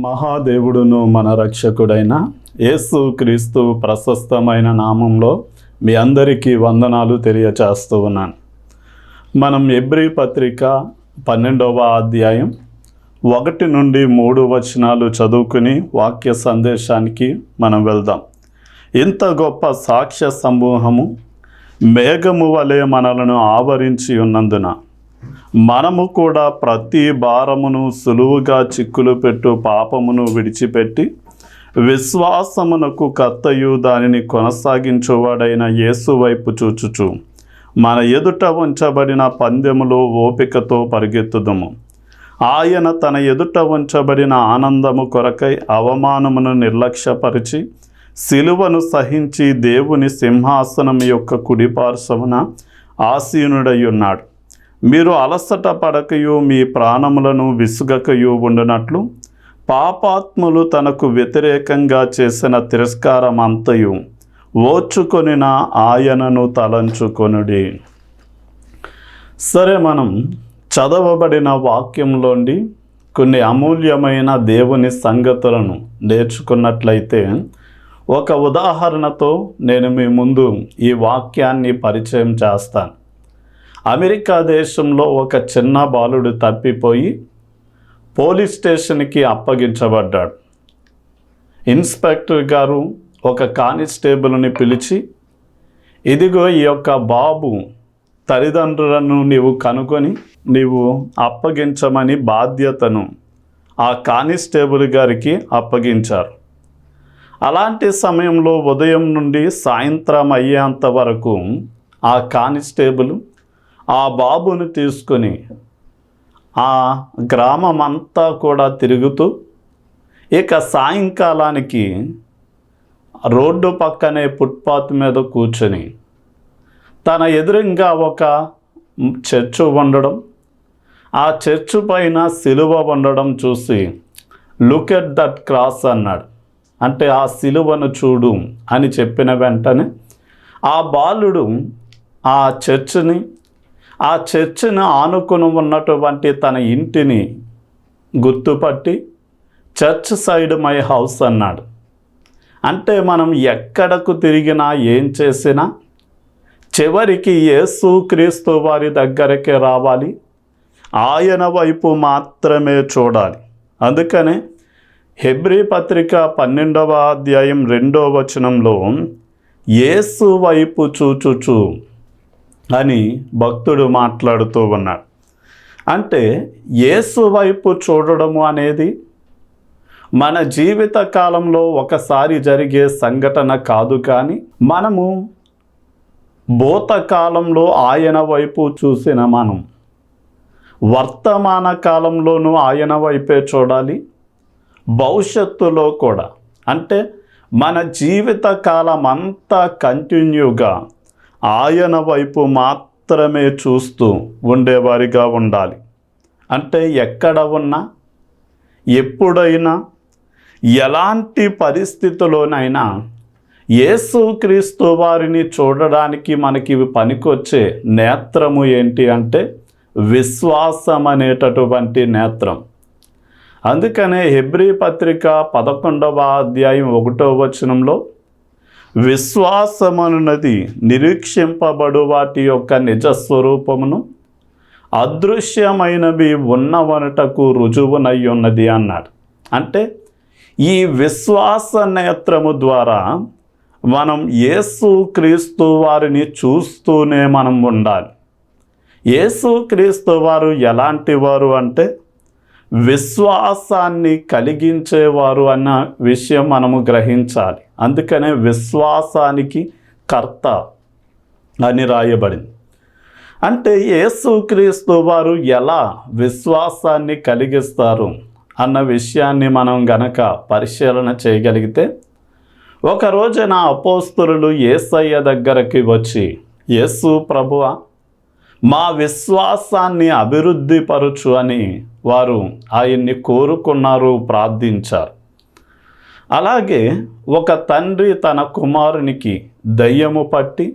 మహాదేవుడును మన రక్షకుడైన యేసు క్రీస్తు ప్రశస్తమైన నామంలో మీ అందరికీ వందనాలు తెలియచేస్తూ ఉన్నాను. మనం ఎబ్రీ పత్రిక 12వ అధ్యాయం 1 నుండి 3 వచనాలు చదువుకుని వాక్య సందేశానికి మనం వెళ్దాం. ఇంత గొప్ప సాక్ష్య సమూహము మేఘము వలె మనలను ఆవరించి ఉన్నందున మనము కూడా ప్రతి భారమును సులువుగా చిక్కులు పెట్టు పాపమును విడిచిపెట్టి విశ్వాసమునకు కర్తయు దానిని కొనసాగించువాడైన యేసు వైపు చూచుచు మన ఎదుట ఉంచబడిన పందెములో ఓపికతో పరిగెత్తుదము. ఆయన తన ఎదుట ఉంచబడిన ఆనందము కొరకై అవమానమును నిర్లక్ష్యపరిచి సిలువను సహించి దేవుని సింహాసనం యొక్క కుడిపార్శ్వమున ఆసీనుడై ఉన్నాడు. మీరు అలసట పడకయు మీ ప్రాణములను విసుగకయు ఉండునట్లు పాపాత్ములు తనకు వ్యతిరేకంగా చేసిన తిరస్కారం అంతయు ఓర్చుకొనిన ఆయనను తలంచుకొనుడి. సరే, మనం చదవబడిన వాక్యంలోండి కొన్ని అమూల్యమైన దేవుని సంగతులను నేర్చుకున్నట్లయితే ఒక ఉదాహరణతో నేను మీ ముందు ఈ వాక్యాన్ని పరిచయం చేస్తాను. అమెరికా దేశంలో ఒక చిన్న బాలుడు తప్పిపోయి పోలీస్ స్టేషన్కి అప్పగించబడ్డాడు. ఇన్స్పెక్టర్ గారు ఒక కానిస్టేబుల్ని పిలిచి, ఇదిగో ఈ యొక్క బాబు తల్లిదండ్రులను నీవు కనుగొని నీవు అప్పగించమని బాధ్యతను ఆ కానిస్టేబుల్ గారికి అప్పగించారు. అలాంటి సమయంలో ఉదయం నుండి సాయంత్రం అయ్యేంత వరకు ఆ కానిస్టేబుల్ ఆ బాబును తీసుకొని ఆ గ్రామం అంతా కూడా తిరుగుతూ ఇక సాయంకాలానికి రోడ్డు పక్కనే ఫుట్పాత్ మీద కూర్చొని తన ఎదురుగా ఒక చర్చు ఉండడం, ఆ చర్చు పైన సిలువ ఉండడం చూసి లుక్ ఎట్ దట్ క్రాస్ అన్నాడు. అంటే ఆ సిలువను చూడు అని చెప్పిన వెంటనే ఆ బాలుడు ఆ చర్చిని ఆనుకుని ఉన్నటువంటి తన ఇంటిని గుర్తుపట్టి చర్చ్ సైడ్ మై హౌస్ అన్నాడు. అంటే మనం ఎక్కడకు తిరిగినా ఏం చేసినా చివరికి యేసు క్రీస్తు వారి దగ్గరికి రావాలి, ఆయన వైపు మాత్రమే చూడాలి. అందుకనే హెబ్రీ పత్రిక 12వ అధ్యాయం 2వ వచనంలో యేసు వైపు చూచుచు అని భక్తుడు మాట్లాడుతూ ఉన్నాడు. అంటే యేసు వైపు చూడడము అనేది మన జీవిత కాలంలో ఒకసారి జరిగే సంఘటన కాదు, కానీ మనము భూతకాలంలో ఆయన వైపు చూసిన మనం వర్తమాన కాలంలోనూ ఆయన వైపే చూడాలి, భవిష్యత్తులో కూడా. అంటే మన జీవిత కాలం అంతా కంటిన్యూగా ఆయన వైపు మాత్రమే చూస్తూ ఉండేవారిగా ఉండాలి. అంటే ఎక్కడ ఉన్నా, ఎప్పుడైనా, ఎలాంటి పరిస్థితుల్లోనైనా యేసుక్రీస్తు వారిని చూడడానికి మనకి పనికొచ్చే నేత్రము ఏంటి అంటే విశ్వాసం అనేటటువంటి నేత్రం. అందుకనే హెబ్రీ పత్రిక 11వ అధ్యాయం 1వ వచనంలో విశ్వాసమనున్నది నిరీక్షింపబడు వాటి యొక్క నిజస్వరూపమును అదృశ్యమైనవి ఉన్నవనుటకు రుజువునై ఉన్నది అన్నాడు. అంటే ఈ విశ్వాస నేత్రము ద్వారా మనం యేసు క్రీస్తు వారిని చూస్తూనే మనం ఉండాలి. యేసు క్రీస్తు వారు ఎలాంటి వారు అంటే విశ్వాసాన్ని కలిగించేవారు అన్న విషయం మనము గ్రహించాలి. అందుకనే విశ్వాసానికి కర్త అని రాయబడింది. అంటే యేసుక్రీస్తు వారు ఎలా విశ్వాసాన్ని కలిగిస్తారు అన్న విషయాన్ని మనం గనక పరిశీలన చేయగలిగితే, ఒక రోజున అపోస్తలులు యేసయ్య దగ్గరికి వచ్చి, యేసు ప్రభువా, మా విశ్వాసాన్ని అభివృద్ధి పరచు అని వారు ఆయన్ని కోరుకున్నారు, ప్రార్థించారు. అలాగే ఒక తండ్రి తన కుమారునికి దయ్యము పట్టి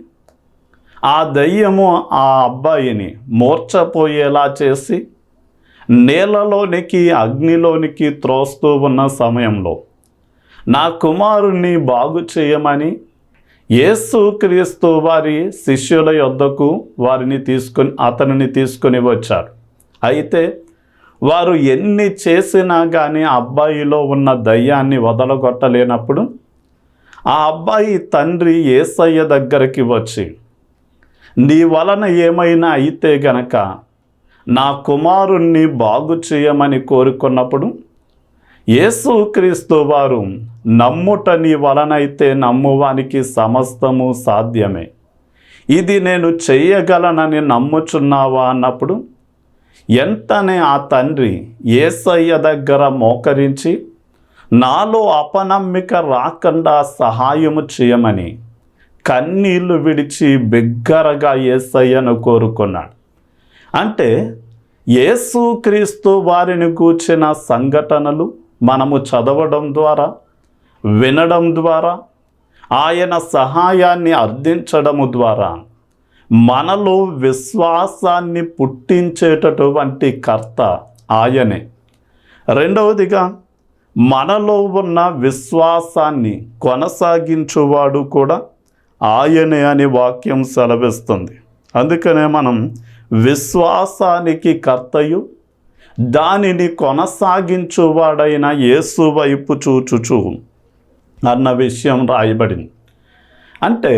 ఆ దయ్యము ఆ అబ్బాయిని మూర్ఛపోయేలా చేసి నీళ్ళలోనికి అగ్నిలోనికి త్రోస్తూ ఉన్న సమయంలో నా కుమారుణ్ణి బాగు చేయమని యేసుక్రీస్తు వారి శిష్యుల యొద్దకు అతనిని తీసుకొని వచ్చారు. అయితే వారు ఎన్ని చేసినా కానీ ఆ అబ్బాయిలో ఉన్న దయ్యాన్ని వదలగొట్టలేనప్పుడు ఆ అబ్బాయి తండ్రి యేసయ్య దగ్గరికి వచ్చి, నీ వలన ఏమైనా అయితే గనక నా కుమారుణ్ణి బాగు చేయమని కోరుకున్నప్పుడు యేసుక్రీస్తు వారు, నమ్ముట నీ వలనైతే నమ్మువానికి సమస్తము సాధ్యమే, ఇది నేను చెయ్యగలనని నమ్ముచున్నావా అన్నప్పుడు వెంటనే ఆ తండ్రి యేసయ్య దగ్గర మోకరించి నాలో అపనమ్మిక రాకుండా సహాయము చేయమని కన్నీళ్లు విడిచి బిగ్గరగా యేసయ్యను కోరుకున్నాడు. అంటే యేసుక్రీస్తు వారిని గూర్చిన సంఘటనలు మనము చదవడం ద్వారా, వినడం ద్వారా, ఆయన సహాయాన్ని అర్థించడము ద్వారా మనలో విశ్వాసాన్ని పుట్టించేటటువంటి కర్త ఆయనే. రెండవదిగా మనలో ఉన్న విశ్వాసాన్ని కొనసాగించువాడు కూడా ఆయనే అని వాక్యం సెలవిస్తుంది. అందుకనే మనం విశ్వాసానికి కర్తయు దానిని కొనసాగించువాడైన యేసు వైపు చూచుచు అన్న విషయం రాయబడింది. అంటే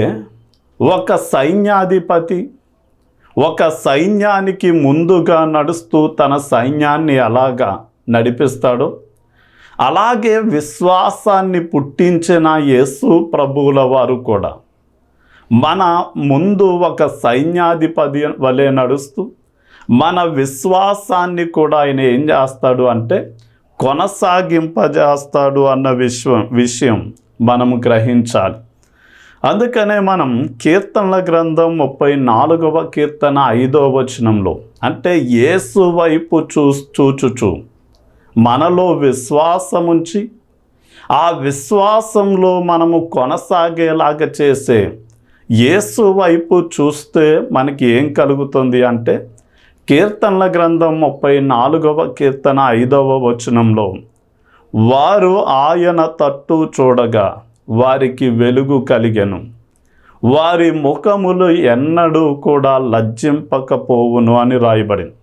ఒక సైన్యాధిపతి ఒక సైన్యానికి ముందుగా నడుస్తూ తన సైన్యాన్ని ఎలాగా నడిపిస్తాడో అలాగే విశ్వాసాన్ని పుట్టించిన యేసు ప్రభువుల వారు కూడా మన ముందు ఒక సైన్యాధిపతి వలె నడుస్తూ మన విశ్వాసాన్ని కూడా ఆయన ఏం చేస్తాడు అంటే కొనసాగింపజేస్తాడు అన్న విషయం మనము గ్రహించాలి. అందుకనే మనం కీర్తనల గ్రంథం 34వ కీర్తన 5వ వచనంలో, అంటే యేసు వైపు చూచుచు మనలో విశ్వాసముంచి ఆ విశ్వాసంలో మనము కొనసాగేలాగా చేసే యేసు వైపు చూస్తే మనకి ఏం కలుగుతుంది అంటే, కీర్తనల గ్రంథం 34వ కీర్తన 5వ వచనంలో, వారు ఆయన తట్టు చూడగా వారికి వెలుగు కలిగెను, వారి ముఖములు ఎన్నడూ కూడా లజ్జింపకపోవును అని రాయబడింది.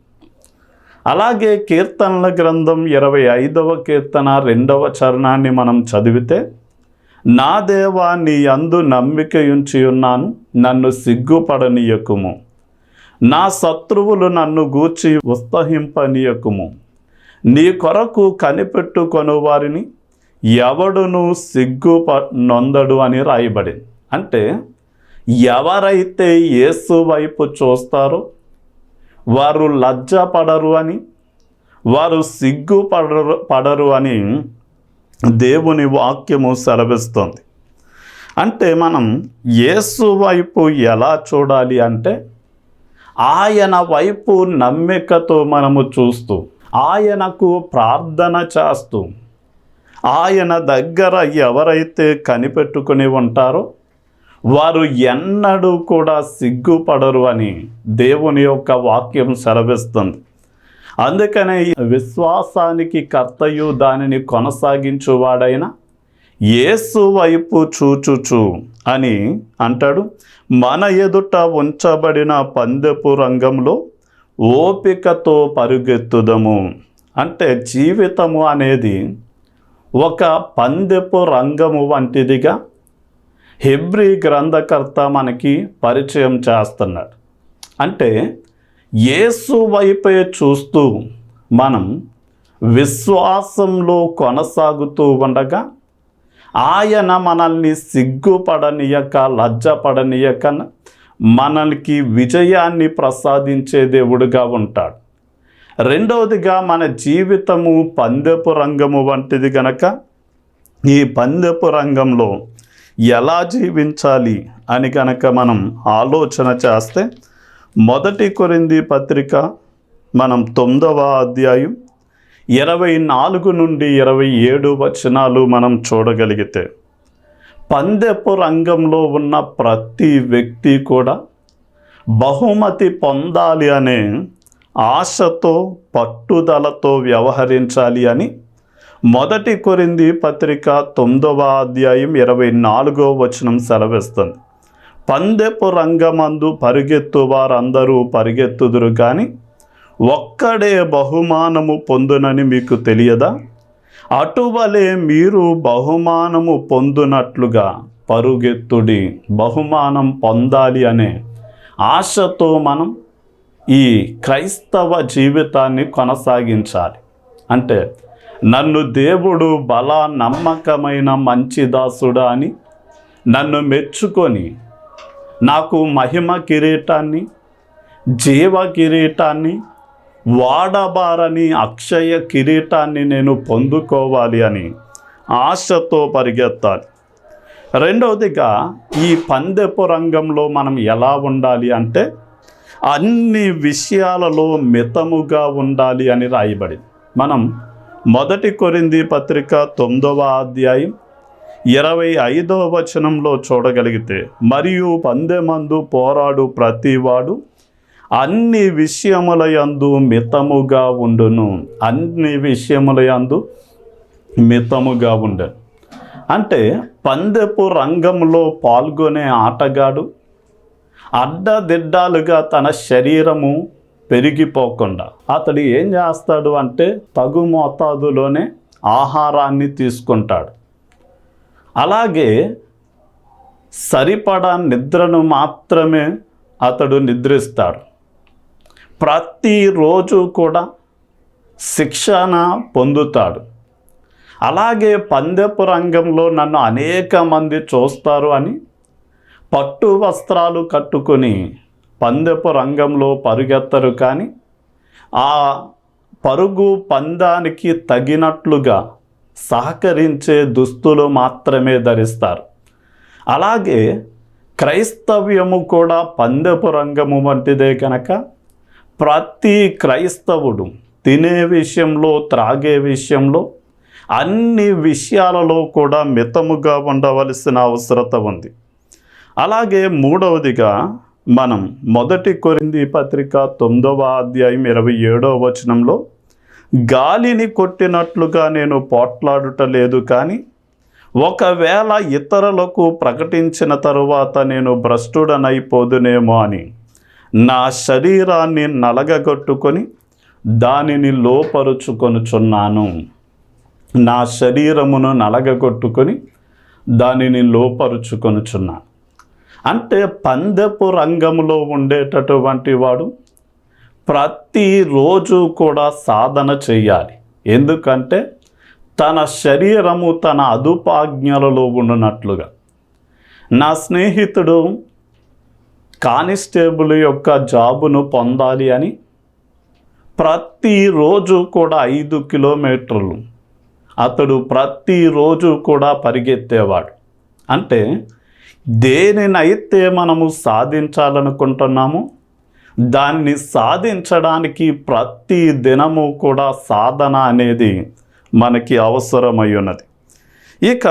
అలాగే కీర్తనల గ్రంథం 25వ కీర్తన 2వ చరణాన్ని మనం చదివితే, నా దేవా నీ యందు నమ్మికయుంచి ఉన్నాను, నన్ను సిగ్గుపడనీయకుము, నా శత్రువులు నన్ను గూర్చి ఉత్సహింపనీయకుము, నీ కొరకు కనిపెట్టుకొను వారిని ఎవడును నొందడు అని రాయబడింది. అంటే ఎవరైతే యేసు వైపు చూస్తారో వారు లజ్జపడరు అని, వారు సిగ్గుపడరు అని దేవుని వాక్యము సెలవిస్తుంది. అంటే మనం యేసు వైపు ఎలా చూడాలి అంటే, ఆయన వైపు నమ్మికతో మనము చూస్తూ, ఆయనకు ప్రార్థన చేస్తూ, ఆయన దగ్గర ఎవరైతే కనిపెట్టుకుని ఉంటారో వారు ఎన్నడూ కూడా సిగ్గుపడరు అని దేవుని యొక్క వాక్యం సెలవిస్తుంది. అందుకనే విశ్వాసానికి కర్తయు దానిని కొనసాగించువాడైన యేసు వైపు చూచుచు అని అంటాడు. మన ఎదుట ఉంచబడిన పందెపు రంగంలో ఓపికతో పరుగెత్తుదము. అంటే జీవితము అనేది ఒక పందెపు రంగము వంటిదిగా హెబ్రీ గ్రంథకర్త మనకి పరిచయం చేస్తున్నాడు. అంటే యేసు వైపే చూస్తూ మనం విశ్వాసంలో కొనసాగుతూ ఉండగా ఆయన మనల్ని సిగ్గుపడనీయక, లజ్జపడనీయక మనకి విజయాన్ని ప్రసాదించే దేవుడుగా ఉంటాడు. రెండవదిగా మన జీవితము పందెపు రంగము వంటిది గనక ఈ పందెపు రంగంలో ఎలా జీవించాలి అని కనుక మనం ఆలోచన చేస్తే, 1 కొరింథీ పత్రిక మనం 9వ అధ్యాయం 24 నుండి 27 వచనాలు మనం చూడగలిగితే, పందెపు రంగంలో ఉన్న ప్రతి వ్యక్తి కూడా బహుమతి పొందాలి అనే ఆశతో పట్టుదలతో వ్యవహరించాలి అని 1 కొరింథీ పత్రిక 9వ అధ్యాయం 24వ వచనం సెలవిస్తుంది. పందెపు రంగమందు పరిగెత్తు వారందరూ పరిగెత్తుదురు కానీ ఒక్కడే బహుమానము పొందునని మీకు తెలియదా? అటువలే మీరు బహుమానము పొందునట్లుగా పరుగెత్తుడి. బహుమానం పొందాలి అనే ఆశతో మనం ఈ క్రైస్తవ జీవితాన్ని కొనసాగించాలి. అంటే నన్ను దేవుడు నమ్మకమైన మంచి దాసుడా అని నన్ను మెచ్చుకొని నాకు మహిమ కిరీటాన్ని, జీవ కిరీటాన్ని, వాడబారని అక్షయ కిరీటాన్ని నేను పొందుకోవాలి అని ఆశతో పరిగెత్తాలి. రెండవదిగా ఈ పందెపు రంగంలో మనం ఎలా ఉండాలి అంటే అన్ని విషయాలలో మితముగా ఉండాలి అని రాయబడింది. మనం 1 కొరింథీ పత్రిక 9వ అధ్యాయం 25వ వచనంలో చూడగలిగితే, మరియు పందెమందు పోరాడు ప్రతివాడు అన్ని విషయముల యందు మితముగా ఉండును. అన్ని విషయముల యందు మితముగా ఉండను అంటే పందెపు రంగంలో పాల్గొనే ఆటగాడు అడ్డదిడ్డాలుగా తన శరీరము పెరిగిపోకుండా అతడు ఏం చేస్తాడు అంటే తగు మోతాదులోనే ఆహారాన్ని తీసుకుంటాడు. అలాగే సరిపడా నిద్రను మాత్రమే అతడు నిద్రిస్తాడు. ప్రతిరోజు కూడా శిక్షణ పొందుతాడు. అలాగే పందెపు రంగంలో నన్ను అనేక మంది చూస్తారు అని పట్టు వస్త్రాలు కట్టుకొని పందెపు రంగంలో పరుగెత్తరు, కానీ ఆ పరుగు పందానికి తగినట్లుగా సహకరించే దుస్తులు మాత్రమే ధరిస్తారు. అలాగే క్రైస్తవ్యము కూడా పందెపు రంగము వంటిదే కనుక ప్రతి క్రైస్తవుడు తినే విషయంలో, త్రాగే విషయంలో, అన్ని విషయాలలో కూడా మితముగా ఉండవలసిన అవసరత ఉంది. అలాగే మూడవదిగా మనం 1 కొరింథీ పత్రిక 9వ అధ్యాయం 27వ వచనంలో, గాలిని కొట్టినట్లుగా నేను పోట్లాడుట లేదు, కానీ ఒకవేళ ఇతరులకు ప్రకటించిన తరువాత నేను భ్రష్టుడనైపోదునేమో అని నా శరీరాన్ని నలగగొట్టుకొని దానిని లోపరుచుకొనుచున్నాను. నా శరీరమును నలగగొట్టుకొని దానిని లోపరుచుకొనుచున్నాను. అంటే పందెపు రంగంలో ఉండేటటువంటి వాడు ప్రతిరోజు కూడా సాధన చెయ్యాలి. ఎందుకంటే తన శరీరము తన అదుపాజ్ఞలలో ఉండునట్లుగా. నా స్నేహితుడు కానిస్టేబుల్ యొక్క జాబును పొందాలి అని ప్రతిరోజు కూడా 5 కిలోమీటర్లు అతడు ప్రతిరోజు కూడా పరిగెత్తేవాడు. అంటే దేనినైతే మనము సాధించాలనుకుంటున్నామో దాన్ని సాధించడానికి ప్రతి దినము కూడా సాధన అనేది మనకి అవసరమై ఉన్నది. ఇక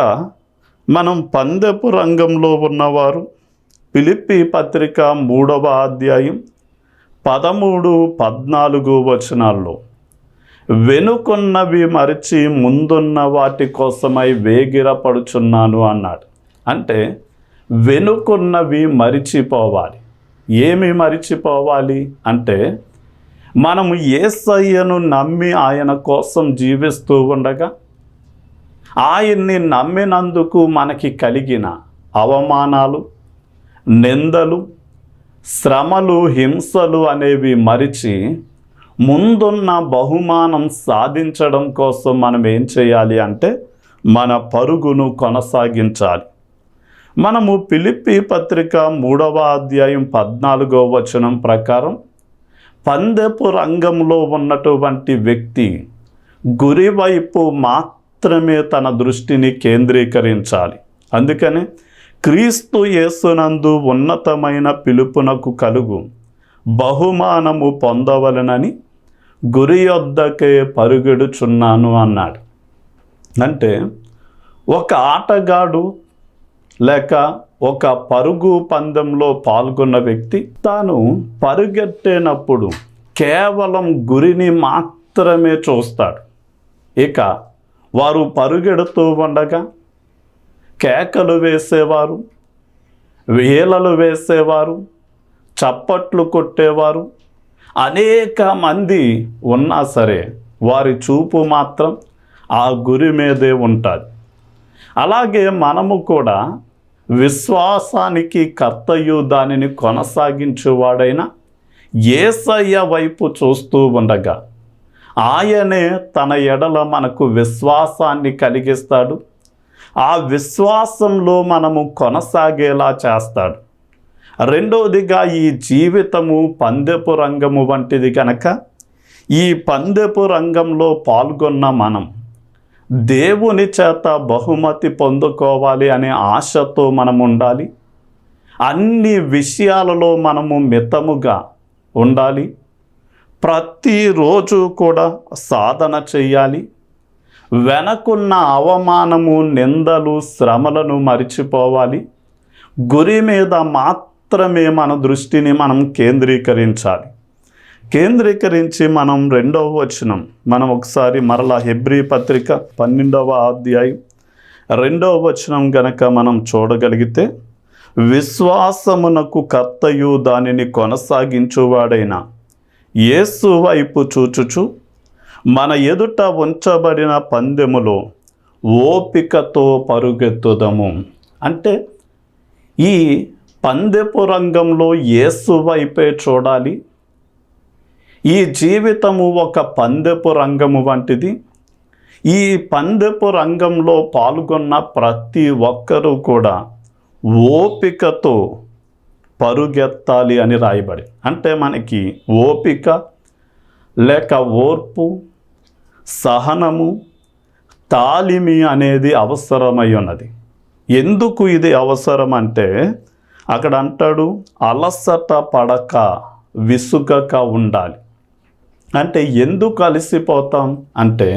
మనం పందెపు రంగంలో ఉన్నవారు ఫిలిప్పీ పత్రిక 3వ అధ్యాయం 13-14 వచనాల్లో, వెనుకున్నవి మరిచి ముందున్న వాటి కోసమై వేగిరపడుచున్నాను అన్నాడు. అంటే వెనుకున్నవి మరిచిపోవాలి. ఏమి మరిచిపోవాలి అంటే మనము యేసయ్యను నమ్మి ఆయన కోసం జీవిస్తూ ఉండగా ఆయన్ని నమ్మినందుకు మనకి కలిగిన అవమానాలు, నిందలు, శ్రమలు, హింసలు అనేవి మరిచి ముందున్న బహుమానం సాధించడం కోసం మనం ఏం చేయాలి అంటే మన పరుగును కొనసాగించాలి. మనము ఫిలిప్పీ పత్రిక 3వ అధ్యాయం 14వ వచనం ప్రకారం పందెపు రంగంలో ఉన్నటువంటి వ్యక్తి గురి వైపు మాత్రమే తన దృష్టిని కేంద్రీకరించాలి. అందుకని క్రీస్తు యేసునందు ఉన్నతమైన పిలుపునకు కలుగు బహుమానము పొందవలనని గురి యొద్దకే పరుగెడుచున్నాను అన్నాడు. అంటే ఒక ఆటగాడు లేక ఒక పరుగు పందెంలో పాల్గొన్న వ్యక్తి తాను పరుగెట్టేటప్పుడు కేవలం గురిని మాత్రమే చూస్తాడు. ఇక వారు పరుగెడుతూ ఉండగా కేకలు వేసేవారు, వేలలు వేసేవారు, చప్పట్లు కొట్టేవారు అనేక మంది ఉన్నా సరే వారి చూపు మాత్రం ఆ గురి మీదే ఉంటుంది. అలాగే మనము కూడా విశ్వాసానికి కర్తయు దానిని కొనసాగించువాడైన యేసయ్య వైపు చూస్తూ ఉండగా ఆయనే తన ఎడల మనకు విశ్వాసాన్ని కలిగిస్తాడు. ఆ విశ్వాసంలో మనము కొనసాగేలా చేస్తాడు. రెండవదిగా, ఈ జీవితము పందెపు రంగము వంటిది కనుక ఈ పందెపు రంగంలో పాల్గొన్న మనం దేవుని చేత బహుమతి పొందుకోవాలి అనే ఆశతో మనం ఉండాలి. అన్ని విషయాలలో మనము మితముగా ఉండాలి. ప్రతిరోజు కూడా సాధన చెయ్యాలి. వెనకున్న అవమానము, నిందలు, శ్రమలను మరిచిపోవాలి. గురి మీద మాత్రమే మన దృష్టిని మనం కేంద్రీకరించి మనం 2వ వచనం మనం ఒకసారి మరలా హెబ్రీ పత్రిక 12వ అధ్యాయం 2వ వచనం గనక మనం చూడగలిగితే, విశ్వాసమునకు కర్తయు దానిని కొనసాగించువాడైన యేసు వైపు చూచుచు మన ఎదుట ఉంచబడిన పందెములో ఓపికతో పరుగెత్తుదము. అంటే ఈ పందెపు రంగంలో యేసు వైపే చూడాలి. ఈ జీవితము ఒక పందెపు రంగము వంటిది. ఈ పందెపు రంగంలో పాల్గొన్న ప్రతి ఒక్కరూ కూడా ఓపికతో పరుగెత్తాలి అని రాయబడి. అంటే మనకి ఓపిక లేక ఓర్పు, సహనము, తాలిమి అనేది అవసరమై ఉన్నది. ఎందుకు ఇది అవసరం అంటే అక్కడ అంటాడు, అలసట పడక విసుగక ఉండాలి. అంటే ఎందుకు అలసిపోతాం అంటే,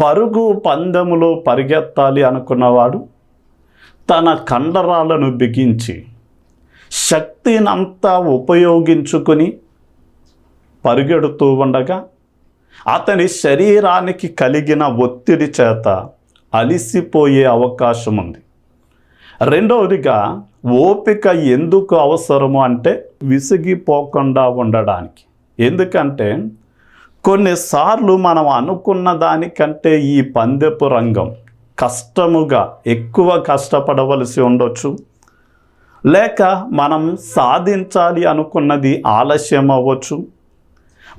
పరుగు పందెములో పరిగెత్తాలి అనుకున్నవాడు తన కండరాలను బిగించి శక్తినంతా ఉపయోగించుకుని పరుగెడుతూ ఉండగా అతని శరీరానికి కలిగిన ఒత్తిడి చేత అలిసిపోయే అవకాశం ఉంది. రెండవదిగా, ఓపిక ఎందుకు అవసరము అంటే విసిగిపోకుండా ఉండడానికి. ఎందుకంటే కొన్నిసార్లు మనం అనుకున్న దానికంటే ఈ పందెపు రంగం కష్టముగా ఎక్కువ కష్టపడవలసి ఉండొచ్చు, లేక మనం సాధించాలి అనుకున్నది ఆలస్యం అవ్వచ్చు,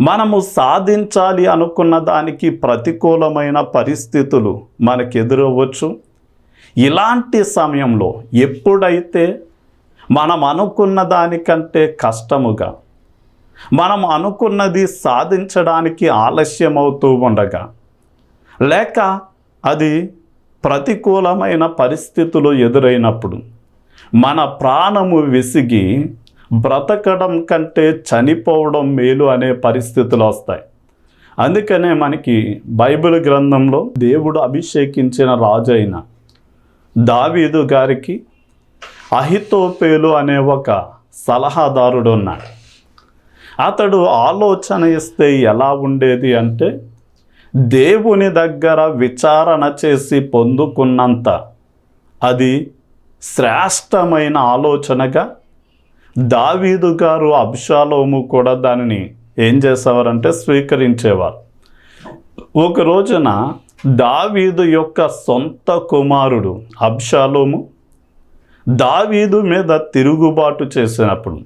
మనము సాధించాలి అనుకున్న దానికి ప్రతికూలమైన పరిస్థితులు మనకు ఎదురవ్వచ్చు. ఇలాంటి సమయంలో ఎప్పుడైతే మనం అనుకున్న దానికంటే కష్టముగా, మనం అనుకున్నది సాధించడానికి ఆలస్యం అవుతూ ఉండగా, లేక అది ప్రతికూలమైన పరిస్థితులు ఎదురైనప్పుడు మన ప్రాణము విసిగి బ్రతకడం కంటే చనిపోవడం మేలు అనే పరిస్థితులు వస్తాయి. అందుకనే మనకి బైబిల్ గ్రంథంలో దేవుడు అభిషేకించిన రాజు అయిన దావీదు గారికి అహితోపేలు అనే ఒక సలహాదారుడు ఉన్నాడు. అతడు ఆలోచన ఇస్తే ఎలా ఉండేది అంటే, దేవుని దగ్గర విచారణ చేసి పొందుకున్నంత అది శ్రేష్టమైన ఆలోచనగా దావీదు గారు, అబ్షాలోము కూడా దానిని ఏం చేసేవారంటే స్వీకరించేవారు. ఒక రోజున దావీదు యొక్క సొంత కుమారుడు అబ్షాలోము దావీదు మీద తిరుగుబాటు చేసినప్పుడు,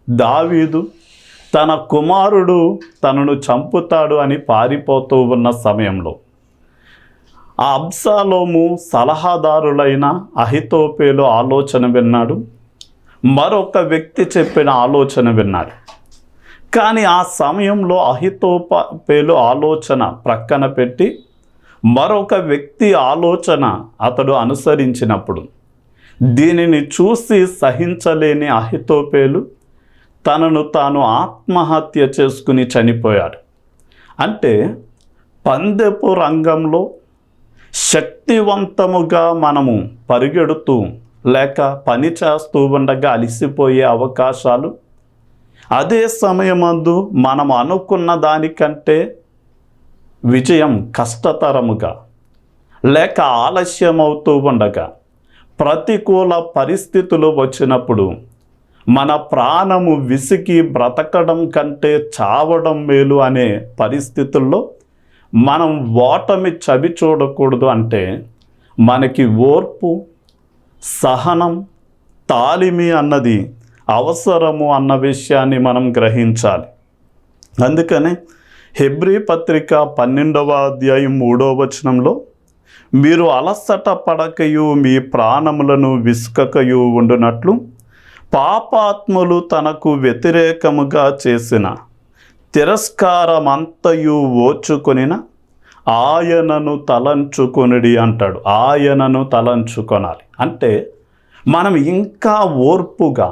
దావీదు తన కుమారుడు తనను చంపుతాడు అని పారిపోతూ ఉన్న సమయంలో ఆ అబ్షాలోము సలహాదారులైన అహితోపేలు ఆలోచన విన్నాడు, మరొక వ్యక్తి చెప్పిన ఆలోచన విన్నాడు. కానీ ఆ సమయంలో అహితోపేలు ఆలోచన ప్రక్కన పెట్టి మరొక వ్యక్తి ఆలోచన అతడు అనుసరించినప్పుడు దీనిని చూసి సహించలేని అహితోపేలు తనను తాను ఆత్మహత్య చేసుకుని చనిపోయాడు. అంటే పందెపు రంగంలో శక్తివంతముగా మనము పరిగెడుతూ లేక పని చేస్తూ ఉండగా అలసిపోయే అవకాశాలు, అదే సమయమందు మనం అనుకున్న దానికంటే విజయం కష్టతరముగా లేక ఆలస్యమవుతూ ఉండగా, ప్రతికూల పరిస్థితులు వచ్చినప్పుడు మన ప్రాణము విసిగి బ్రతకడం కంటే చావడం మేలు అనే పరిస్థితుల్లో మనం ఓటమి చవి చూడకూడదు. అంటే మనకి ఓర్పు, సహనం, తాలిమి అన్నది అవసరము అన్న విషయాన్ని మనం గ్రహించాలి. అందుకనే హెబ్రీ పత్రిక 12వ అధ్యాయం 3వ వచనంలో, మీరు అలసట పడకయు మీ ప్రాణములను విసుకకయు ఉండునట్లు పాపాత్ములు తనకు వ్యతిరేకముగా చేసిన తిరస్కారమంతయు ఓర్చుకొనిన ఆయనను తలంచుకొనిడి అంటాడు. ఆయనను తలంచుకొనాలి అంటే మనం ఇంకా ఓర్పుగా,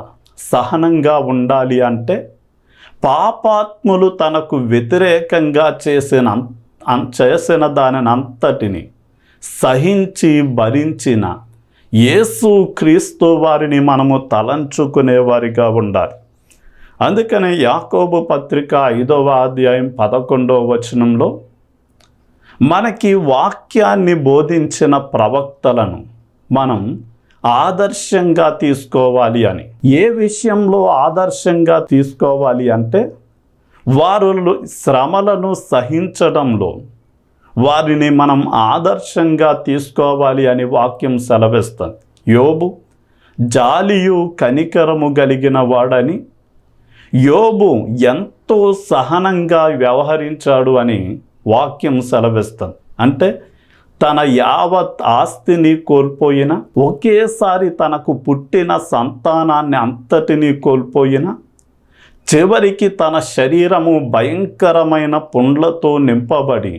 సహనంగా ఉండాలి. అంటే పాపాత్ములు తనకు వ్యతిరేకంగా చేసిన దానిని అంతటిని సహించి భరించిన యేసుక్రీస్తు వారిని మనము తలంచుకునేవారిగా ఉండాలి. అందుకనే యాకోబు పత్రిక 5వ అధ్యాయం 11వ వచనంలో మనకి వాక్యాన్ని బోధించిన ప్రవక్తలను మనం ఆదర్శంగా తీసుకోవాలి అని. ఏ విషయంలో ఆదర్శంగా తీసుకోవాలి అంటే వారు శ్రమలను సహించడంలో వారిని మనం ఆదర్శంగా తీసుకోవాలి అని వాక్యం సెలవిస్తుంది. యోబు జాలియు కనికరము కలిగిన వాడని, యోబు ఎంతో సహనంగా వ్యవహరించాడు అని వాక్యం సెలవిస్తుంది. అంటే తన యావత్ ఆస్తిని కోల్పోయిన, ఒకేసారి తనకు పుట్టిన సంతానాన్ని అంతటినీ కోల్పోయిన, చివరికి తన శరీరము భయంకరమైన పుండ్లతో నింపబడి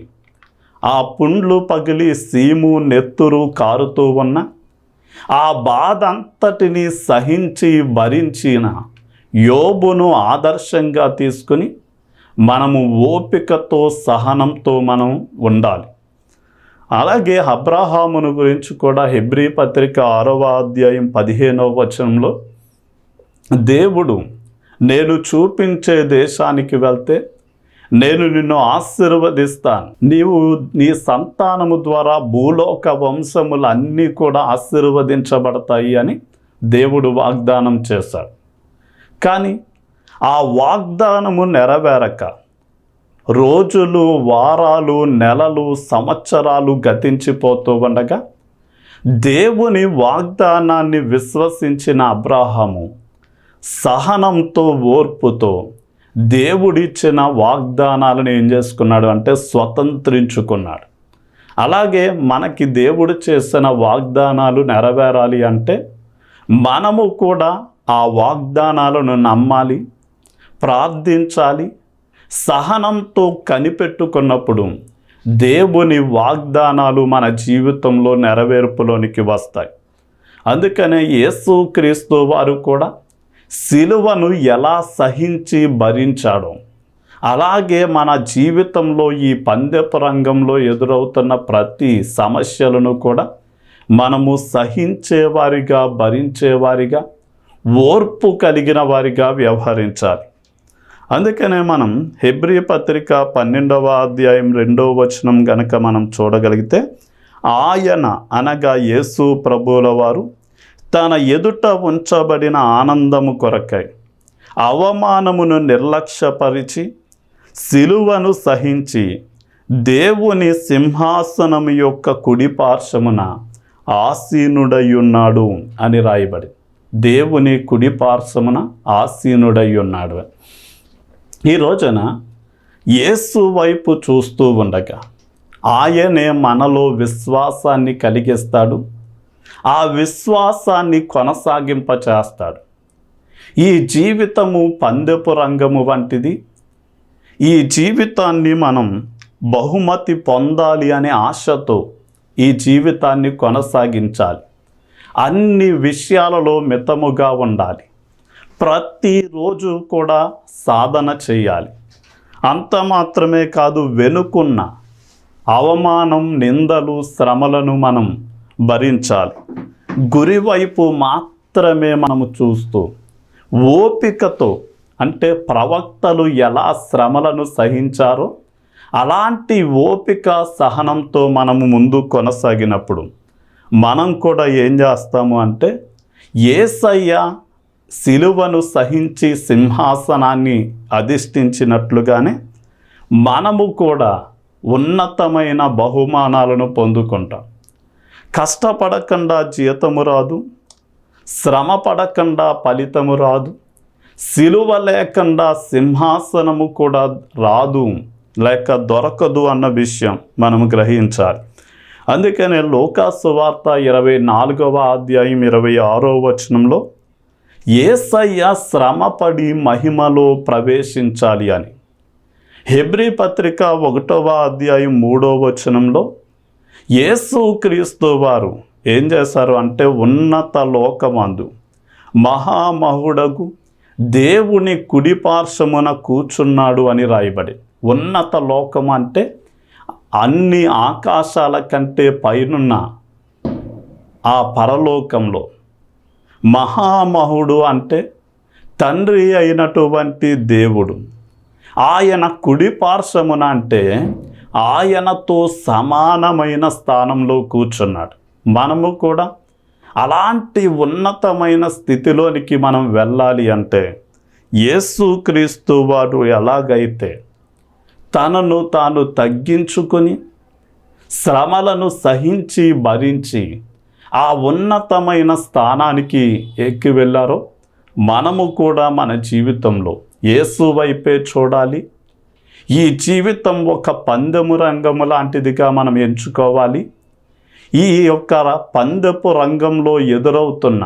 ఆ పుండ్లు పగిలి సీము నెత్తురు కారుతూ ఉన్న ఆ బాధ అంతటినీ సహించి భరించిన యోబును ఆదర్శంగా తీసుకుని మనము ఓపికతో, సహనంతో మనం ఉండాలి. అలాగే అబ్రహామును గురించి కూడా హెబ్రీ పత్రిక 6వ అధ్యాయం 15వ వచనంలో, దేవుడు నేను చూపించే దేశానికి వెళ్తే నేను నిన్ను ఆశీర్వదిస్తాను, నీవు నీ సంతానము ద్వారా భూలోక వంశములు అన్నీ కూడా ఆశీర్వదించబడతాయి అని దేవుడు వాగ్దానం చేశాడు. కానీ ఆ వాగ్దానము నెరవేరక రోజులు, వారాలు, నెలలు, సంవత్సరాలు గతించిపోతూ ఉండగా దేవుని వాగ్దానాన్ని విశ్వసించిన అబ్రహాము సహనంతో, ఓర్పుతో దేవుడిచ్చిన వాగ్దానాలను ఏం చేసుకున్నాడు అంటే స్వతంత్రించుకున్నాడు. అలాగే మనకి దేవుడు చేసిన వాగ్దానాలు నెరవేరాలి అంటే మనము కూడా ఆ వాగ్దానాలను నమ్మాలి, ప్రార్థించాలి. సహనంతో కనిపెట్టుకున్నప్పుడు దేవుని వాగ్దానాలు మన జీవితంలో నెరవేర్పులోనికి వస్తాయి. అందుకనే యేసుక్రీస్తు వారు కూడా సిలువను ఎలా సహించి భరించాడో, అలాగే మన జీవితంలో ఈ పందెపు రంగంలో ఎదురవుతున్న ప్రతి సమస్యలను కూడా మనము సహించేవారిగా, భరించేవారిగా, ఓర్పు కలిగిన వారిగా వ్యవహరించాలి. అందుకనే మనం హెబ్రీ పత్రిక 12వ అధ్యాయం 2వ వచనం గనక మనం చూడగలిగితే, ఆయన అనగా యేసు ప్రభువుల వారు తన ఎదుట ఉంచబడిన ఆనందము కొరకై అవమానమును నిర్లక్ష్యపరిచి సిలువను సహించి దేవుని సింహాసనము యొక్క కుడి పార్శ్వమున ఆసీనుడయ్యున్నాడు అని రాయబడి, దేవుని కుడి పార్శ్వమున ఆసీనుడయ్యున్నాడు. ఈ రోజున యేసు వైపు చూస్తూ ఉండగా ఆయనే మనలో విశ్వాసాన్ని కలిగిస్తాడు, ఆ విశ్వాసాన్ని కొనసాగింపచేస్తాడు. ఈ జీవితము పందెపు రంగము వంటిది. ఈ జీవితాన్ని మనం బహుమతి పొందాలి అనే ఆశతో ఈ జీవితాన్ని కొనసాగించాలి. అన్ని విషయాలలో మితముగా ఉండాలి. ప్రతిరోజు కూడా సాధన చేయాలి. అంత మాత్రమే కాదు, వెనుకున్న అవమానం, నిందలు, శ్రమలను మనం భరించాలి. గురివైపు మాత్రమే మనము చూస్తూ ఓపికతో అంటే ప్రవక్తలు ఎలా శ్రమలను సహించారో అలాంటి ఓపిక సహనంతో మనము ముందు కొనసాగినప్పుడు మనం కూడా ఏం చేస్తాము అంటే యేసయ్య సిలువను సహించి సింహాసనాన్ని అధిష్ఠించినట్లుగానే మనము కూడా ఉన్నతమైన బహుమానాలను పొందుకుంటాం. కష్టపడకుండా జీతము రాదు, శ్రమ పడకుండా ఫలితము రాదు, సిలువ లేకుండా సింహాసనము కూడా రాదు లేక దొరకదు అన్న విషయం మనము గ్రహించాలి. అందుకనే లూకా సువార్త 24వ అధ్యాయం 26వ వచనంలో యేసయ్య శ్రమపడి మహిమలో ప్రవేశించాలి అని, హెబ్రీ పత్రిక 1వ అధ్యాయం 3వ వచనంలో యేసుక్రీస్తు వారు ఏం చేశారు అంటే ఉన్నత లోకమందు మహామహుడగు దేవుని కుడిపార్శ్వమున కూర్చున్నాడు అని రాయబడి. ఉన్నత లోకం అంటే అన్ని ఆకాశాల కంటే పైనున్న ఆ పరలోకంలో, మహామహుడు అంటే తండ్రి అయినటువంటి దేవుడు ఆయన కుడిపార్శ్వమున అంటే ఆయనతో సమానమైన స్థానంలో కూర్చున్నాడు. మనము కూడా అలాంటి ఉన్నతమైన స్థితిలోనికి మనం వెళ్ళాలి అంటే యేసుక్రీస్తు వారు ఎలాగైతే తనను తాను తగ్గించుకొని శ్రమలను సహించి భరించి ఆ ఉన్నతమైన స్థానానికి ఎక్కి వెళ్ళారో మనము కూడా మన జీవితంలో యేసు వైపే చూడాలి. ఈ జీవితం ఒక పందెము రంగము లాంటిదిగా మనం ఎంచుకోవాలి. ఈ యొక్క పందెపు రంగంలో ఎదురవుతున్న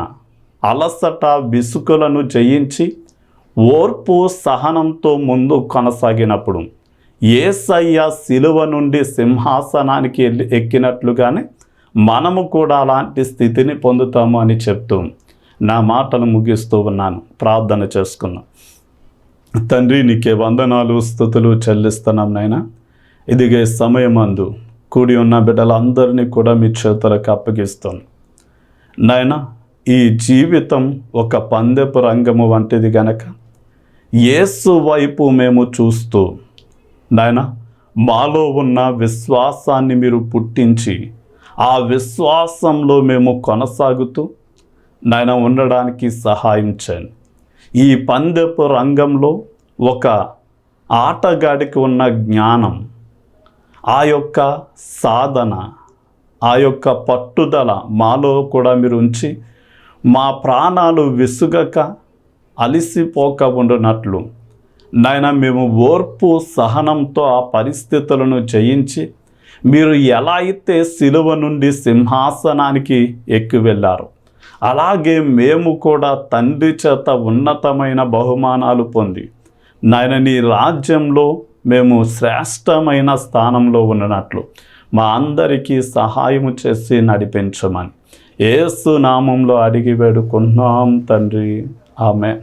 అలసట విసుకులను జయించి ఓర్పు సహనంతో ముందు కొనసాగినప్పుడు యేసయ్య సిలువ నుండి సింహాసనానికి ఎక్కినట్లుగానే మనము కూడా అలాంటి స్థితిని పొందుతాము అని చెప్తూ నా మాటలు ముగిస్తూ ఉన్నాను. ప్రార్థన చేసుకున్నాం. తండ్రి, నీకే వందనాలు స్తుతులు చెల్లిస్తున్నాం నాయనా. ఇదిగే సమయమందు కూడి ఉన్న బిడ్డలందరినీ కూడా మీ చేతులకు అప్పగిస్తాను నాయనా. ఈ జీవితం ఒక పందెపు రంగము వంటిది గనక యేసు వైపు మేము చూస్తూ నాయనా మాలో ఉన్న విశ్వాసాన్ని మీరు పుట్టించి ఆ విశ్వాసంలో మేము కొనసాగుతూ నాయన ఉండడానికి సహాయం చేయండి. ఈ పందెపు రంగంలో ఒక ఆటగాడికి ఉన్న జ్ఞానం, ఆ యొక్క సాధన, ఆ యొక్క పట్టుదల మాలో కూడా మీరు ఉంచి మా ప్రాణాలు విసుగక అలిసిపోక ఉండునట్లు నాయన మేము ఓర్పు సహనంతో ఆ పరిస్థితులను జయించి మీరు ఎలా అయితే సిలువ నుండి సింహాసనానికి ఎక్కి వెళ్ళారో అలాగే మేము కూడా తండ్రి చేత ఉన్నతమైన బహుమానాలు పొంది నాయన నీ రాజ్యంలో మేము శ్రేష్టమైన స్థానంలో ఉన్నట్లు మా అందరికీ సహాయము చేసి నడిపించమని యేసు నామంలో అడిగి వేడుకున్నాం తండ్రి. ఆమేన్.